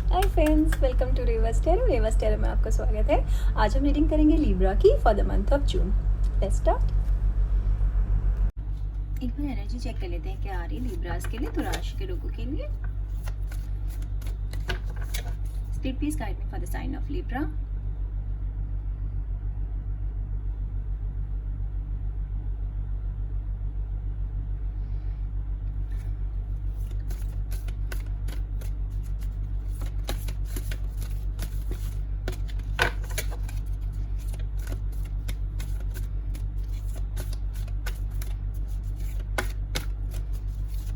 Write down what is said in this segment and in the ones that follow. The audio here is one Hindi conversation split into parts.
Hi friends, welcome to Revas tarot में आपका स्वागत है। आज हम रीडिंग करेंगे लिब्रा की for the month of June. Let's start. एक बार एनर्जी चेक कर लेते हैं क्या आ रही है लिब्रास के लिए, तो राशि के लोगों के लिए। Spirit please guide me for the sign of Libra.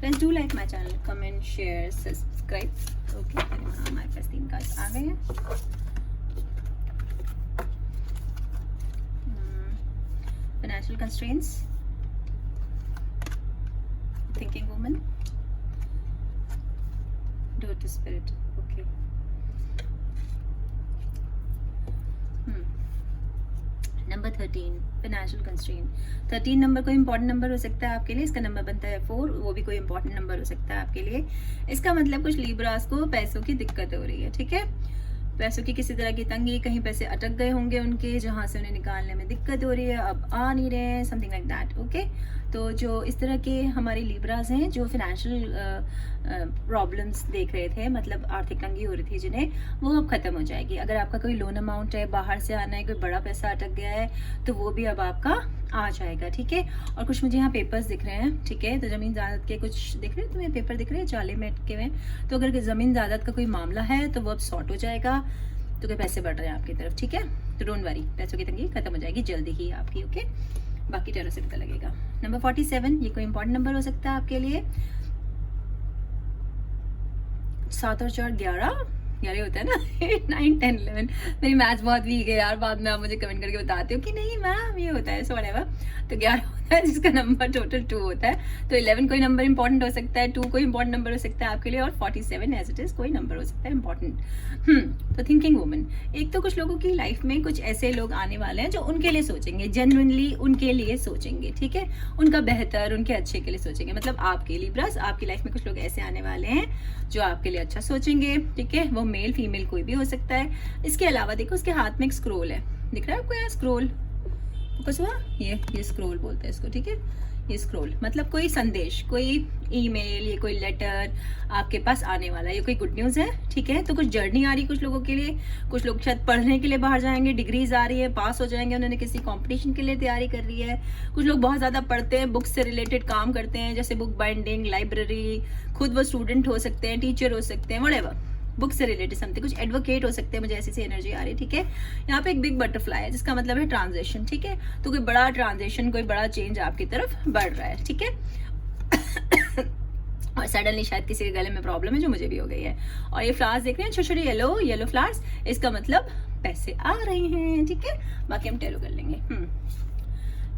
Friends, do like my channel, comment, share, subscribe. Okay, हमारे पास 3 कार्ड्स आ गए हैं। Financial constraints, thinking woman, door to spirit. Okay. Number 13 financial constraint. 13 number कोई इंपॉर्टेंट नंबर हो सकता है आपके लिए। इसका नंबर बनता है 4, वो भी कोई इंपॉर्टेंट नंबर हो सकता है आपके लिए। इसका मतलब कुछ लिब्रास को पैसों की दिक्कत हो रही है, ठीक है। पैसों की किसी तरह की तंगी, कहीं पैसे अटक गए होंगे उनके, जहाँ से उन्हें निकालने में दिक्कत हो रही है, अब आ नहीं रहे हैं, समथिंग लाइक दैट। ओके, तो जो इस तरह के हमारी लिब्रास हैं जो फिनेंशियल प्रॉब्लम्स देख रहे थे, मतलब आर्थिक तंगी हो रही थी जिन्हें, वो अब खत्म हो जाएगी। अगर आपका कोई लोन अमाउंट है, बाहर से आना है, कोई बड़ा पैसा अटक गया है, तो वो भी अब आपका आ जाएगा, ठीक है। और कुछ मुझे यहाँ पेपर्स दिख रहे हैं, ठीक है। तो जमीन जायदाद के कुछ दिख रहे हैं, तुम्हें पेपर दिख रहे हैं जाले में अटके हुए। तो अगर जमीन जायदाद का कोई मामला है तो वो अब सॉर्ट हो जाएगा, तो कोई पैसे बढ़ रहे हैं आपकी तरफ, ठीक है। तो डोंट वरी, पैसों की तंगी खत्म हो जाएगी जल्दी ही आपकी, ओके। बाकी टेरो से पता लगेगा। नंबर 47, ये कोई इंपॉर्टेंट नंबर हो सकता है आपके लिए। 7 और 4 11 होता है ना। 8 9 10 11। मेरी मैथ्स बहुत वीक है यार, बाद में आप मुझे कमेंट करके बताते हो कि नहीं मैम ये होता है, सो व्हाटएवर। तो 11 होता है जिसका नंबर टोटल 2 होता है। तो 11 कोई नंबर इंपॉर्टेंट हो सकता है, 2 कोई इंपॉर्टेंट नंबर हो सकता है आपके लिए, और 47 एज इट इज कोई नंबर हो सकता है इंपॉर्टेंट। तो थिंकिंग वुमन, एक तो कुछ लोगों की लाइफ में कुछ ऐसे लोग आने वाले हैं जो उनके लिए सोचेंगे, जेन्युइनली उनके लिए सोचेंगे, ठीक है। उनका बेहतर, उनके अच्छे के लिए सोचेंगे। मतलब आपके लिब्रास, आपकी लाइफ में कुछ लोग ऐसे आने वाले हैं जो आपके लिए अच्छा सोचेंगे, ठीक है। वो मेल फीमेल कोई भी हो सकता है। इसके अलावा देखो उसके हाथ में एक स्क्रोल है, दिख रहा है आपको यहाँ स्क्रोल, फोकस हुआ, ये स्क्रोल बोलते हैं इसको, ठीक है। ये स्क्रोल मतलब कोई संदेश, कोई ईमेल, ये कोई लेटर आपके पास आने वाला है, ये कोई गुड न्यूज़ है, ठीक है। तो कुछ जर्नी आ रही है कुछ लोगों के लिए। कुछ लोग शायद पढ़ने के लिए बाहर जाएंगे, डिग्रीज आ रही है, पास हो जाएंगे, उन्होंने किसी कंपटीशन के लिए तैयारी कर रही है। कुछ लोग बहुत ज़्यादा पढ़ते हैं, बुक्स से रिलेटेड काम करते हैं, जैसे बुक बाइंडिंग, लाइब्रेरी, खुद वो स्टूडेंट हो सकते हैं, टीचर हो सकते हैं, व्हाटएवर, बुक से रिलेटेड समथिंग। कुछ एडवोकेट हो सकते हैं, मुझे ऐसी एनर्जी आ रही है, ठीक है। यहाँ पे एक बिग बटरफ्लाई है जिसका मतलब है ट्रांजिशन, ठीक है। तो कोई बड़ा ट्रांजिशन, कोई बड़ा चेंज आपकी तरफ बढ़ रहा है, ठीक है। और सडनली शायद किसी के गले में प्रॉब्लम है, जो मुझे भी हो गई है। और ये फ्लावर्स देख रहे हैं छोटे छोटे येलो फ्लावर्स, इसका मतलब पैसे आ रहे हैं, ठीक है। बाकी हम टेलो कर लेंगे।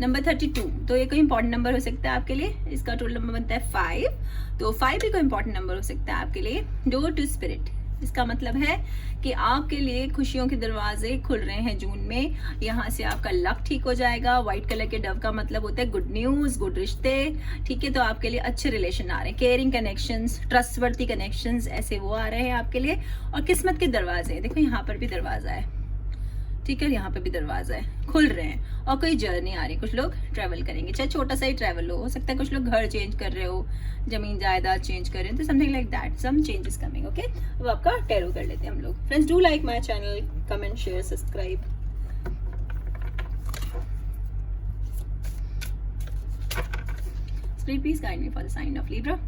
नंबर 32, तो ये कोई इंपॉर्टेंट नंबर हो सकता है आपके लिए। इसका टोटल नंबर बनता है 5, तो 5 भी कोई इंपॉर्टेंट नंबर हो सकता है आपके लिए। डोर टू स्पिरिट, इसका मतलब है कि आपके लिए खुशियों के दरवाजे खुल रहे हैं जून में। यहाँ से आपका लक ठीक हो जाएगा। व्हाइट कलर के डव का मतलब होता है गुड न्यूज, गुड रिश्ते, ठीक है। तो आपके लिए अच्छे रिलेशन आ रहे हैं, केयरिंग कनेक्शंस, ट्रस्टवर्दी कनेक्शंस, ऐसे वो आ रहे हैं आपके लिए। और किस्मत के दरवाजे, देखो यहाँ पर भी दरवाजा है, ठीक है, यहाँ पे भी दरवाजा है, खुल रहे हैं। और कोई जर्नी आ रही है, कुछ लोग ट्रैवल करेंगे, चाहे छोटा सा ही ट्रैवल हो सकता है। कुछ लोग घर चेंज कर रहे हो, जमीन जायदाद चेंज कर रहे हैं, तो something like that, some changes coming, okay. अब आपका टेरो कर लेते हैं हम लोग। Friends, do like my channel, comment, share, subscribe. Please guide me for the sign of Libra.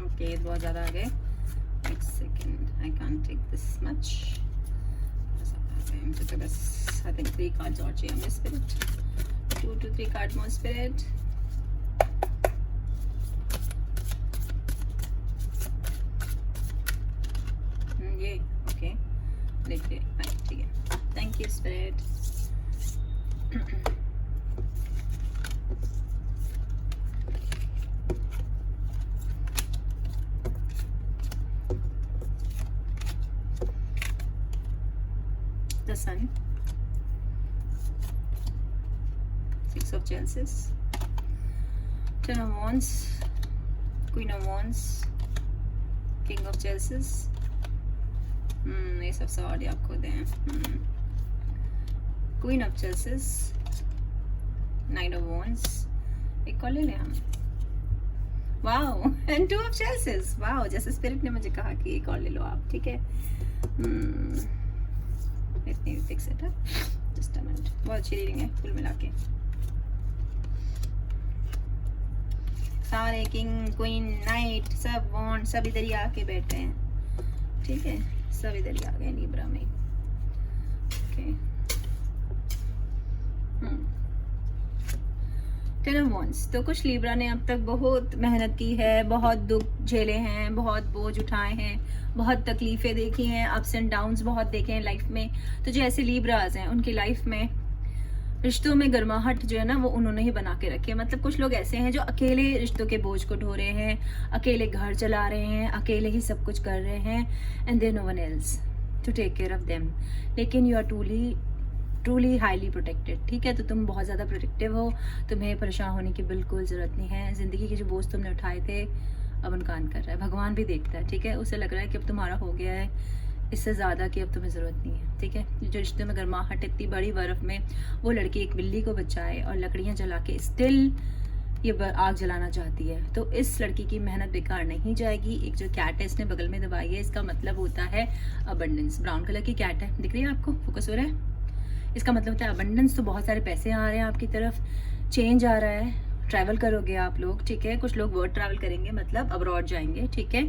Okay, बहुत ज़्यादा आ गए। एक second, I can't take this much. तो बस आई थिंक 3 कार्ड्स और चाहिए हमें spirit. 2 to 3 card more, spirit. ये ओके, देखिए ठीक है, thank you spirit. The sun, 6 of Chalices, 10 of Wands, Queen of Wands, King of Chalices, ये सब सवाल आपको दें। Queen of chalices, knight of wands, एक कॉल ले लें हम। Wow, and 2 of chalices. Wow, जैसे स्पिरिट ने मुझे कहा कि एक और ले लो आप, ठीक है। Let me fix it up, just a minute. बहुत अच्छी रीडिंग है कुल मिला के। सारे किंग, क्वीन, नाइट, सब वॉन्ड, सब इधर ही आके बैठे हैं, ठीक है। सब इधर ही आ गए लिब्रा में, ओके। 10 of Wands, तो कुछ लिब्रा ने अब तक बहुत मेहनत की है, बहुत दुख झेले हैं, बहुत बोझ उठाए हैं, बहुत तकलीफें देखी हैं, अप्स एंड डाउन्स बहुत देखे हैं लाइफ में। तो जो ऐसे लिब्राज हैं उनकी लाइफ में रिश्तों में गर्माहट जो है ना वो उन्होंने ही बना के रखी है। मतलब कुछ लोग ऐसे हैं जो अकेले रिश्तों के बोझ को ढो रहे हैं, अकेले घर चला रहे हैं, अकेले ही सब कुछ कर रहे हैं, and there no one else to take care of them. लेकिन you are truly highly protected, ठीक है। तो तुम बहुत ज़्यादा प्रोटेक्टिव हो, तुम्हें परेशान होने की बिल्कुल ज़रूरत नहीं है। ज़िंदगी के जो बोझ तुमने उठाए थे अब उनका अंत कर रहा है, भगवान भी देखता है, ठीक है। उसे लग रहा है कि अब तुम्हारा हो गया है, इससे ज़्यादा कि अब तुम्हें ज़रूरत नहीं है, ठीक है। जो रिश्ते में गर्माहट इतनी बड़ी बर्फ़ में वो लड़की एक बिल्ली को बचाए और लकड़ियाँ जला के स्टिल ये आग जलाना चाहती है, तो इस लड़की की मेहनत बेकार नहीं जाएगी। एक जो कैट है इसने बगल में दबाई है, इसका मतलब होता है अबंडेंस। ब्राउन कलर की कैट है, दिख रही है आपको, फोकस हो रहा है। इसका मतलब होता है अबंडेंस। तो बहुत सारे पैसे आ रहे हैं आपकी तरफ, चेंज आ रहा है, ट्रैवल करोगे आप लोग, ठीक है। कुछ लोग वर्ल्ड ट्रैवल करेंगे, मतलब अब्रॉड जाएंगे, ठीक है।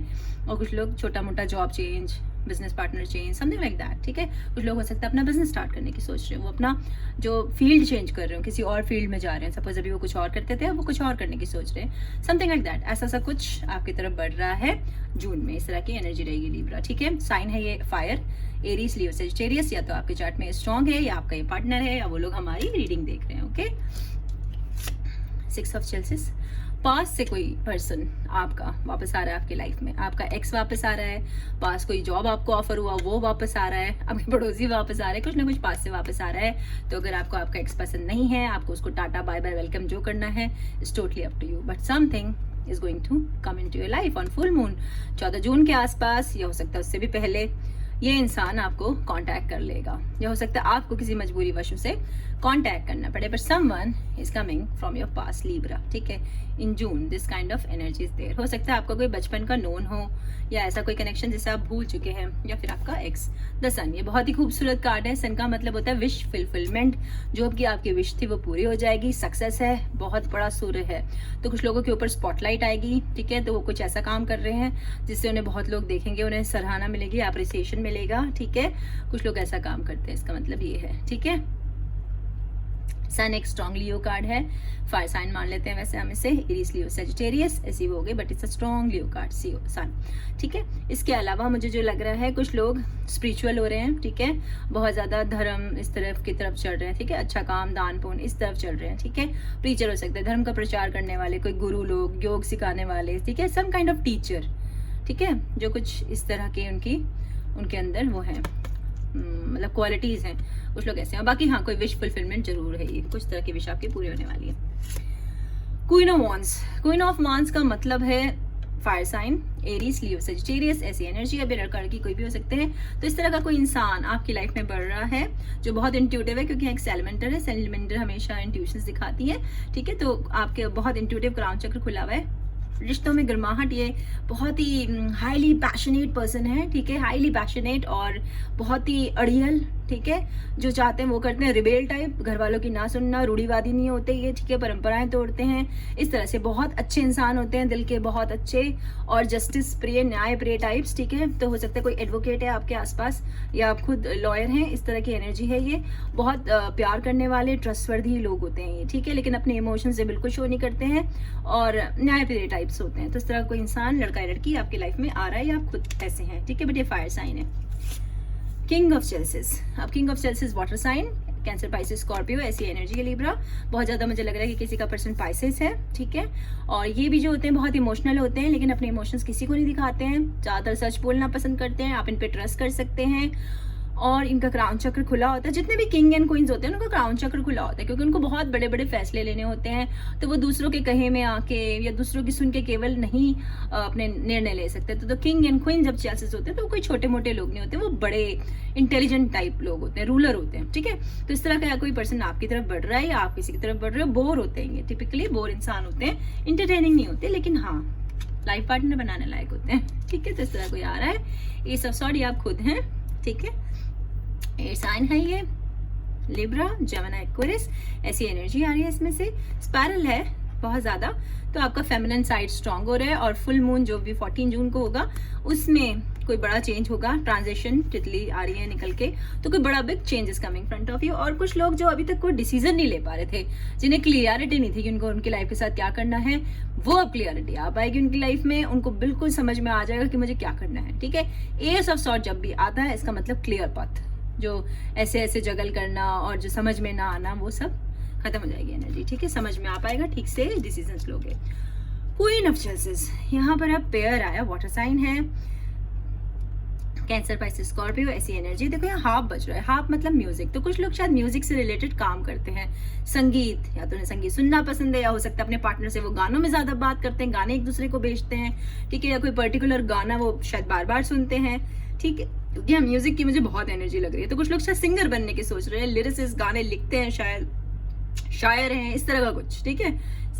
और कुछ लोग छोटा मोटा job change, business partner change, something like that, ठीक है। कुछ लोग हो सकता है अपना बिजनेस स्टार्ट करने की सोच रहे हैं, वो अपना जो फील्ड चेंज कर रहे हो, किसी और फील्ड में जा रहे हैं। सपोज अभी वो कुछ और करते थे, अब वो कुछ और करने की सोच रहे हैं, समथिंग लाइक दैट। ऐसा सा कुछ आपकी तरफ बढ़ रहा है जून में, इस तरह की एनर्जी रहेगी लिब्रा, ठीक है। साइन है ये फायर, एरीज, लियो, सेजिटेरियस। या तो आपके चार्ट में स्ट्रॉन्ग है, या आपका ये पार्टनर है, या वो लोग हमारी रीडिंग देख रहे हैं, ओके। 6 ऑफ चेल्सिस, पास से कोई पर्सन आपका वापस आ रहा है आपकी लाइफ में, आपका एक्स वापस आ रहा है, पास कोई जॉब आपको ऑफर हुआ वो वापस आ रहा है, आपके पड़ोसी वापस आ रहे हैं, कुछ ना कुछ पास से वापस आ रहा है। तो अगर आपको आपका एक्स पसंद नहीं है, आपको उसको टाटा बाय बाय वेलकम जो करना है, it's totally up to you, but something is going to come into your life on full moon. 14 June के आसपास, या हो सकता है उससे भी पहले, ये इंसान आपको कांटेक्ट कर लेगा, या हो सकता है आपको किसी मजबूरी वश से कांटेक्ट करना पड़े, but someone is coming from your past Libra, ठीक है। In June this kind of energy is there. हो सकता है आपका कोई बचपन का नोन हो, या ऐसा कोई कनेक्शन जिसे आप भूल चुके हैं, या फिर आपका एक्स। द सन, ये बहुत ही खूबसूरत कार्ड है। सन का मतलब होता है विश फुलफिलमेंट, जो भी आपकी विश थी वो पूरी हो जाएगी, सक्सेस है, बहुत बड़ा सूर्य है। तो कुछ लोगों के ऊपर स्पॉटलाइट आएगी, ठीक है। तो वो कुछ ऐसा काम कर रहे हैं जिससे उन्हें बहुत लोग देखेंगे, उन्हें सराहना मिलेगी, अप्रिसिएशन मिलेगा, ठीक है। कुछ लोग ऐसा काम करते हैं, इसका मतलब ये है, ठीक है। सन एक स्ट्रॉन्ग लियो कार्ड है, फायर साइन मान लेते हैं वैसे हम इसे, एरीज, लियो, सेजिटेरियस ऐसी हो गई, but it's a strong Leo card, सीओ सन, ठीक है। इसके अलावा मुझे जो लग रहा है कुछ लोग स्पिरिचुअल हो रहे हैं, ठीक है। बहुत ज्यादा धर्म इस तरफ की तरफ चल रहे हैं, ठीक है। अच्छा काम, दान पुण्य इस तरफ चल रहे हैं, ठीक है। प्रीचर हो सकते हैं, धर्म का प्रचार करने वाले, कोई गुरु लोग, योग सिखाने वाले, ठीक है। सम काइंड ऑफ टीचर, ठीक है, जो कुछ इस तरह के उनके अंदर वो है, मतलब क्वालिटीज हैं, कुछ लोग ऐसे हैं। बाकी हाँ, कोई विश फुलफिलमेंट जरूर है, ये कुछ तरह की विश आपकी पूरी होने वाली है। Queen of wands, queen of wands का मतलब है फायर साइन, एरीज, लियो, सेजिटेरियस ऐसी एनर्जी, अब लड़का की कोई भी हो सकते हैं। तो इस तरह का कोई इंसान आपकी लाइफ में बढ़ रहा है जो बहुत इंट्यूटिव है, क्योंकि एक सेलमेंटर है, सेलमेंटर हमेशा इंट्यूशंस दिखाती है, ठीक है। तो आपके बहुत इंट्यूटिव क्राउन चक्र खुला हुआ है, रिश्तों में गर्माहट, ये बहुत ही हाईली पैशनेट पर्सन है, ठीक है। हाईली पैशनेट और बहुत ही अड़ियल, ठीक है, जो चाहते हैं वो करते हैं, रिबेल टाइप, घर वालों की ना सुनना, रूढ़िवादी नहीं होते ये, ठीक है, परंपराएं तोड़ते हैं, इस तरह से बहुत अच्छे इंसान होते हैं, दिल के बहुत अच्छे, और जस्टिस प्रिय, न्याय प्रिय टाइप्स, ठीक है। तो हो सकता है कोई एडवोकेट है आपके आसपास या आप खुद लॉयर हैं, इस तरह की एनर्जी है ये। बहुत प्यार करने वाले ट्रस्टवर्दी लोग होते हैं ये, ठीक है, लेकिन अपने इमोशन से बिल्कुल शो नहीं करते हैं और न्याय प्रिय टाइप्स होते हैं। तो इस तरह कोई इंसान, लड़का या लड़की आपकी लाइफ में आ रहा है या आप खुद ऐसे हैं, ठीक है, बट ये फायर साइन है। किंग ऑफ चेल्सिस, अब king of chalices water sign, Cancer, Pisces, Scorpio, ऐसी एनर्जी है लिब्रा। बहुत ज़्यादा मुझे लग रहा है कि किसी का पर्सन पाइसेस है, ठीक है। और ये भी जो होते हैं बहुत इमोशनल होते हैं, लेकिन अपने इमोशंस किसी को नहीं दिखाते हैं, ज़्यादातर सच बोलना पसंद करते हैं, आप इन पे ट्रस्ट कर सकते हैं। और इनका क्राउन चक्र खुला होता है, जितने भी किंग एंड क्वींस होते हैं उनका क्राउन चक्र खुला होता है, क्योंकि उनको बहुत बड़े बड़े फैसले लेने होते हैं। तो वो दूसरों के कहे में आके या दूसरों की सुन के केवल नहीं अपने निर्णय ले सकते। तो किंग एंड क्वीन जब चेल्सिस होते हैं तो वो कोई छोटे मोटे लोग नहीं होते, वो बड़े इंटेलिजेंट टाइप लोग होते हैं, रूलर होते हैं, ठीक है। तो इस तरह का कोई पर्सन आपकी तरफ बढ़ रहा है या आप किसी की तरफ बढ़ रहे हो, बोर होते हैं, ये टिपिकली बोर इंसान होते हैं, इंटरटेनिंग नहीं होते, लेकिन हाँ लाइफ पार्टनर बनाने लायक होते हैं, ठीक है। तो इस तरह कोई आ रहा है, ये सब सॉरी आप खुद हैं, ठीक है। एयर साइन है ये लिब्रा, जेमिनी, एक्वेरियस, ऐसी एनर्जी आ रही है इसमें से। स्पाइरल है बहुत ज़्यादा, तो आपका फेमिनिन साइड स्ट्रांग हो रहा है। और फुल मून जो भी 14 जून को होगा उसमें कोई बड़ा चेंज होगा, ट्रांजिशन, तितली आ रही है निकल के, तो कोई बड़ा big change is coming front of you. और कुछ लोग जो अभी तक कोई डिसीजन नहीं ले पा रहे थे, जिन्हें क्लियरिटी नहीं थी कि उनको उनकी लाइफ के साथ क्या करना है, वो अब क्लियरिटी आ पाएगी उनकी लाइफ में, उनको बिल्कुल समझ में आ जाएगा कि मुझे क्या करना है, ठीक है। एस ऑफ सॉर्ट जब भी आता है इसका मतलब क्लियर पाथ, जो ऐसे ऐसे जगल करना और जो समझ में ना आना वो सब खत्म हो जाएगी एनर्जी, ठीक है, समझ में आ पाएगा, ठीक से डिसीजंस लोगे। क्वीन ऑफ चेल्सिस, यहाँ पर अब पेयर आया, वाटर साइन है, कैंसर, पाइसेस, स्कॉर्पियो, ऐसी एनर्जी। देखो यहाँ हाफ बज रहा है, हाफ मतलब म्यूजिक, तो कुछ लोग शायद म्यूजिक से रिलेटेड काम करते हैं, संगीत, या तो उन्हें संगीत सुनना पसंद है, या हो सकता है अपने पार्टनर से वो गानों में ज्यादा बात करते हैं, गाने एक दूसरे को बेचते हैं, ठीक है, या कोई पर्टिकुलर गाना वो शायद बार बार सुनते हैं, ठीक है। क्योंकि यहाँ म्यूजिक की मुझे बहुत एनर्जी लग रही है, तो कुछ लोग शायद सिंगर बनने की सोच रहे हैं, लिरिसिस्ट, गाने लिखते हैं, शायद शायर हैं, इस तरह का कुछ, ठीक है,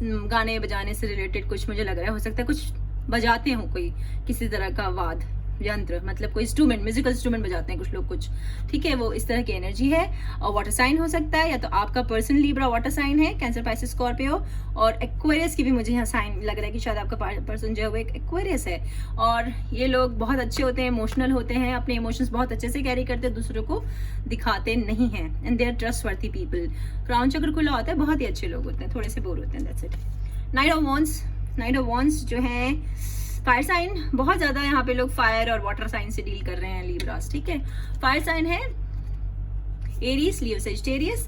गाने बजाने से रिलेटेड कुछ मुझे लग रहा है। हो सकता है कुछ बजाते हो, कोई किसी तरह का वाद यंत्र, मतलब कोई इंस्ट्रूमेंट, म्यूजिकल इंस्ट्रूमेंट बजाते हैं कुछ लोग कुछ, ठीक है, वो इस तरह की एनर्जी है। और वाटर साइन हो सकता है, या तो आपका पर्सन लिब्रा वाटर साइन है, कैंसर, पाइसेस, स्कॉर्पियो, और एक्वेरियस की भी मुझे यहाँ साइन लग रहा है कि शायद आपका पर्सन जो है वो एक एक्वेरियस है। और ये लोग बहुत अच्छे होते हैं, इमोशनल होते हैं, अपने इमोशंस बहुत अच्छे से कैरी करते हैं, दूसरों को दिखाते नहीं हैं, and they are trustworthy people. Crown चक्र खुला होता है, बहुत ही अच्छे लोग होते हैं, थोड़े से बोर होते हैं, that's it. Night of wands, night of wands जो है फायर साइन, बहुत ज्यादा यहाँ पे लोग फायर और वाटर साइन से डील कर रहे हैं लिब्रास, ठीक है। फायर साइन है एरीज, लियो, सेजिटेरियस,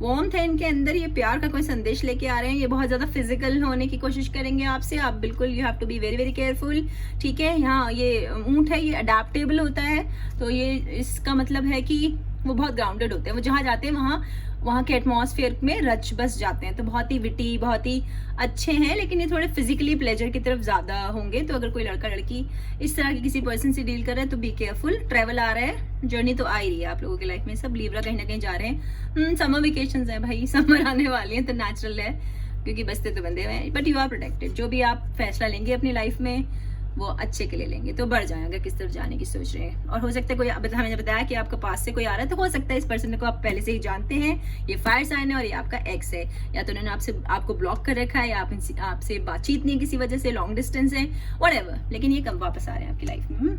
वार्मथ है इनके अंदर, ये प्यार का कोई संदेश लेके आ रहे हैं, ये बहुत ज्यादा फिजिकल होने की कोशिश करेंगे आपसे, आप बिल्कुल you have to be very very careful, ठीक है। यहाँ ये ऊंट है, ये अडेप्टेबल होता है, तो ये इसका मतलब है कि वो बहुत ग्राउंडेड होते हैं, वो जहाँ जाते हैं वहाँ के एटमॉस्फेयर में रच बस जाते हैं, तो बहुत ही विटी, बहुत ही अच्छे हैं, लेकिन ये थोड़े फिजिकली प्लेजर की तरफ ज्यादा होंगे। तो अगर कोई लड़का लड़की इस तरह की किसी पर्सन से डील कर रहा है तो बी केयरफुल। ट्रैवल आ रहा है, जर्नी तो आ ही रही है आप लोगों की लाइफ में, सब लिब्रा कहीं ना कहीं जा रहे हैं, समर वेकेशंस है भाई, समर आने वाली है, तो नेचुरल है, क्योंकि बसते तो बंदे हैं, बट यू आर प्रोटेक्टेड। जो भी आप फैसला लेंगे अपनी लाइफ में वो अच्छे के लिए लेंगे, तो बढ़ जाएगा किस तरफ जाने की सोच रहे हैं। और हो सकता है कोई, मैंने बताया कि आपका पास से कोई आ रहा है, तो हो सकता है इस पर्सन को आप पहले से ही जानते हैं, ये फायर साइन है और ये आपका एक्स है, या तो उन्होंने आपको ब्लॉक कर रखा है, या आपसे बातचीत नहीं किसी वजह से, लॉन्ग डिस्टेंस है, व्हाटएवर, लेकिन ये कब वापस आ रहे हैं आपकी लाइफ में,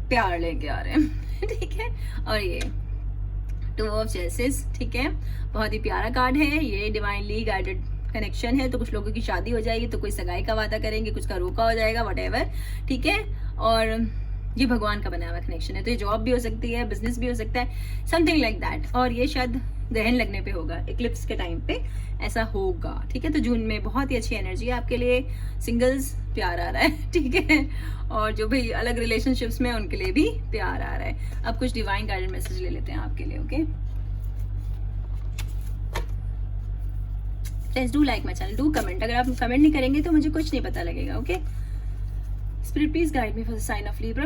प्यार लेके आ रहे हैं ठीक है। और ये टू ऑफ चेल्सिस, ठीक है, बहुत ही प्यारा कार्ड है, ये डिवाइनली गाइडेड कनेक्शन है, तो कुछ लोगों की शादी हो जाएगी, तो कोई सगाई का वादा करेंगे, कुछ का रोका हो जाएगा, व्हाटएवर, ठीक है। और ये भगवान का बना हुआ कनेक्शन है, तो ये जॉब भी हो सकती है, बिजनेस भी हो सकता है, समथिंग लाइक दैट। और ये शायद ग्रहण लगने पे होगा, इक्लिप्स के टाइम पे ऐसा होगा, ठीक है। तो जून में बहुत ही अच्छी एनर्जी है आपके लिए, सिंगल्स प्यार आ रहा है, ठीक है, और जो भी अलग रिलेशनशिप्स में उनके लिए भी प्यार आ रहा है। अब कुछ डिवाइन गाइडेड मैसेज ले लेते हैं आपके लिए, okay. Please do like my channel, do comment, अगर आप कमेंट नहीं करेंगे तो मुझे कुछ नहीं पता लगेगा, okay. Spirit please guide me for the sign of Libra.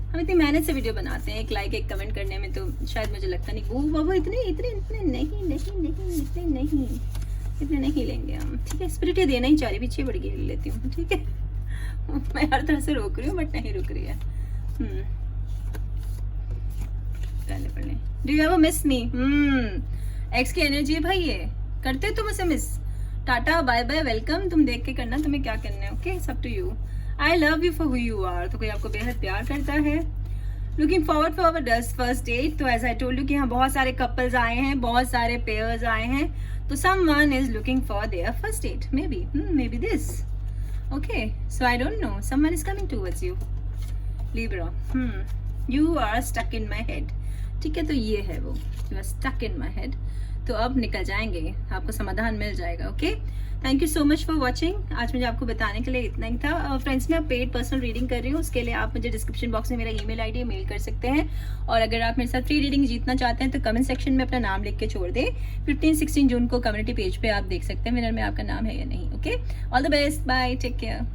हम इतनी मेहनत से वीडियो बनाते हैं, एक लाइक एक कमेंट करने में, तो शायद मुझे लगता नहीं वो बाबू इतने नहीं लेंगे हम, ठीक है। स्पिरिट ये देना ही चाह रही, पीछे बढ़ के ले लेती हूँ, ठीक है मैं हर तरह से रोक रही हूँ बट नहीं रुक रही है। पहले पढ़ लें। Do you ever miss me? Ex की एनर्जी है भाई, ये करते तुम उसे miss. Tata bye bye welcome, तुम देख के करना तुम्हें क्या करना है। ओके, सब to you. I love you for who you are, तो कोई आपको बेहद प्यार करता है। Looking forward for our first date, तो एज आई टोल्ड यू कि यहाँ बहुत सारे कपल्स आए हैं, बहुत सारे पेयर्स आए हैं, तो someone is looking for their first date, maybe this. Okay, so I don't know, someone is coming towards you. Libra, you are stuck in my head. ठीक है, तो ये है वो, you are stuck in my head. तो अब निकल जाएंगे, आपको समाधान मिल जाएगा। Okay, thank you so much for watching. आज मुझे आपको बताने के लिए इतना ही था। फ्रेंड्स, मैं पेड पर्सनल रीडिंग कर रही हूँ, उसके लिए आप मुझे डिस्क्रिप्शन बॉक्स में मेरा ईमेल आईडी मेल कर सकते हैं। और अगर आप मेरे साथ फ्री रीडिंग जीतना चाहते हैं तो कमेंट सेक्शन में अपना नाम लिख के छोड़ दें। 15-16 जून को कम्युनिटी पेज पे आप देख सकते हैं विनर में आपका नाम है या नहीं। Okay, all the best, bye, take care.